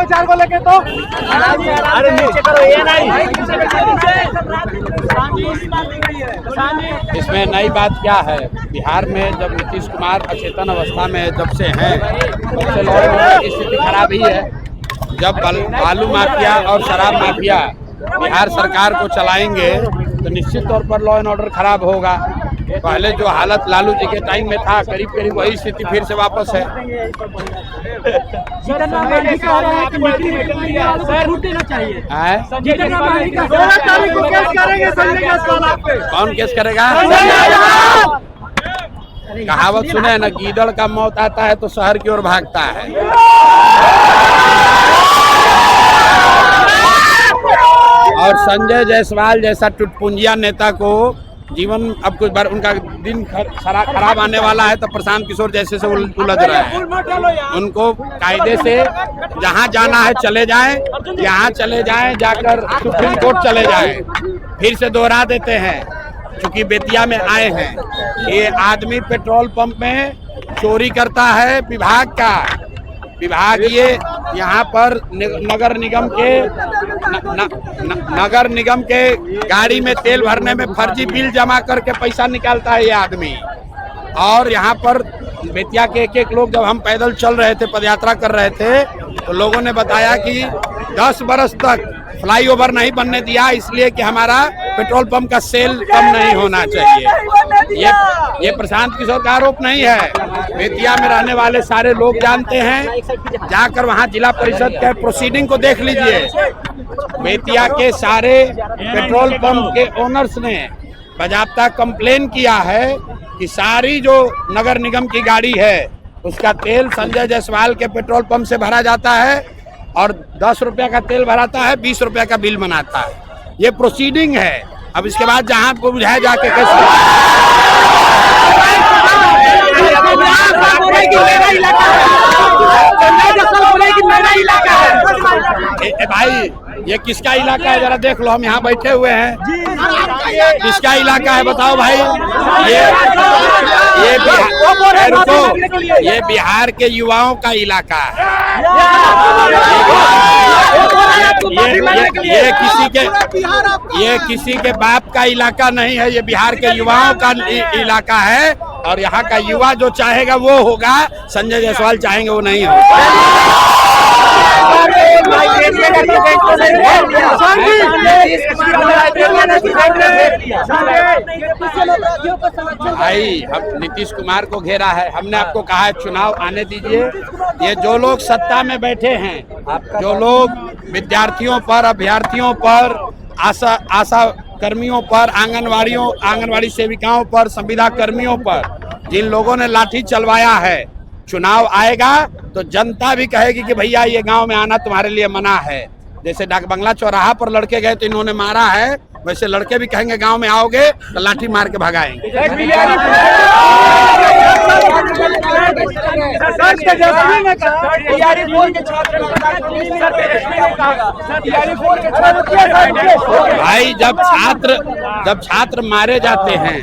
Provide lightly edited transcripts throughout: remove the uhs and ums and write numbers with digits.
चार को लेके तो अरे नीचे करो, ये नहीं। इसमें नई बात क्या है? बिहार में जब नीतीश कुमार अचेतन अवस्था में जब से हैं, तब से लॉ एंड ऑर्डर की स्थिति खराब ही है। जब बालू माफिया और शराब माफिया बिहार सरकार को चलाएंगे तो निश्चित तौर पर लॉ एंड ऑर्डर खराब होगा। पहले जो हालत लालू जी के टाइम में था, करीब करीब वही स्थिति फिर से वापस है। कौन केस करेगा? कहावत सुने ना, गीदड़ का मौत आता है तो शहर की ओर भागता है। और संजय जायसवाल जैसा टुटपुंजिया नेता को जीवन अब कुछ बार उनका दिन खराब आने वाला है, तो प्रशांत किशोर जैसे से उलझ रहे हैं। उनको कायदे से जहां जाना है चले जाएं, यहाँ चले जाएं, जाकर सुप्रीम कोर्ट चले जाएं। फिर से दोहरा देते हैं, चूंकि बेतिया में आए हैं। ये आदमी पेट्रोल पंप में चोरी करता है विभाग ये यहाँ पर नगर निगम के गाड़ी में तेल भरने में फर्जी बिल जमा करके पैसा निकालता है ये आदमी। और यहाँ पर बेतिया के एक लोग, जब हम पैदल चल रहे थे, पदयात्रा कर रहे थे, तो लोगों ने बताया कि 10 बरस तक फ्लाईओवर नहीं बनने दिया, इसलिए कि हमारा पेट्रोल पंप का सेल कम नहीं होना चाहिए। ये प्रशांत किशोर का आरोप नहीं है, बेतिया में रहने वाले सारे लोग जानते हैं। जाकर वहां जिला परिषद के प्रोसीडिंग को देख लीजिए। बेतिया के सारे पेट्रोल पंप के ओनर्स ने बाकायदा कंप्लेन किया है कि सारी जो नगर निगम की गाड़ी है उसका तेल संजय जायसवाल के पेट्रोल पंप से भरा जाता है और 10 रुपया का तेल भराता है, 20 रुपया का बिल बनाता है। ये प्रोसीडिंग है। अब इसके बाद जहां को बुझाया जाके कैसे भाई, ये किसका इलाका है? जरा देख लो, हम यहाँ बैठे हुए हैं। किसका इलाका है बताओ भाई? ये बिहार के युवाओं का इलाका है। ये किसी के बाप का इलाका नहीं है, ये बिहार के युवाओं का इलाका है। और यहाँ का युवा जो चाहेगा वो होगा, संजय जायसवाल चाहेंगे वो नहीं होगा। भाई, हम नीतीश कुमार को घेरा है। हमने आपको कहा है चुनाव आने दीजिए। ये जो लोग सत्ता में बैठे हैं, जो लोग विद्यार्थियों पर, अभ्यर्थियों पर, आशा कर्मियों पर, आंगनवाड़ी सेविकाओं पर, संविदा कर्मियों पर जिन लोगों ने लाठी चलवाया है, चुनाव आएगा तो जनता भी कहेगी कि भैया ये गांव में आना तुम्हारे लिए मना है। जैसे डाक बंगला चौराहा पर लड़के गए तो इन्होंने मारा है, वैसे लड़के भी कहेंगे गांव में आओगे तो लाठी मार के भगाएंगे। भाई, जब छात्र मारे जाते हैं,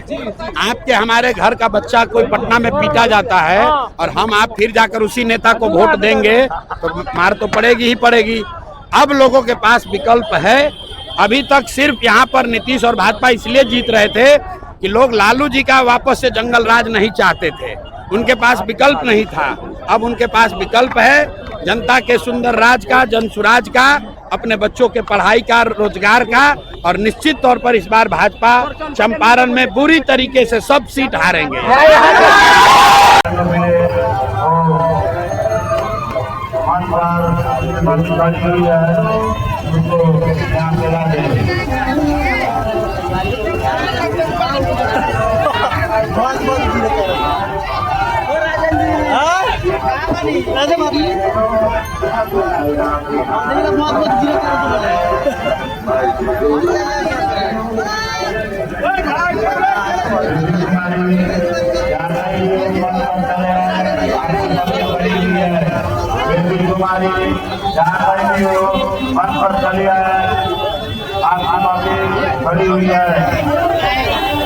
आपके हमारे घर का बच्चा कोई पटना में पीटा जाता है और हम आप फिर जाकर उसी नेता को वोट देंगे तो मार तो पड़ेगी ही पड़ेगी। अब लोगों के पास विकल्प है। अभी तक सिर्फ यहाँ पर नीतीश और भाजपा इसलिए जीत रहे थे कि लोग लालू जी का वापस से जंगल राज नहीं चाहते थे, उनके पास विकल्प नहीं था। अब उनके पास विकल्प है, जनता के सुंदर राज का, जनसुराज का, अपने बच्चों के पढ़ाई का, रोजगार का। और निश्चित तौर पर इस बार भाजपा चंपारण में बुरी तरीके से सब सीट हारेंगे। है। बेटी कुमारी जहाँ पर भी हो मन पर चली आए, आपकी माफी खड़ी हुई है।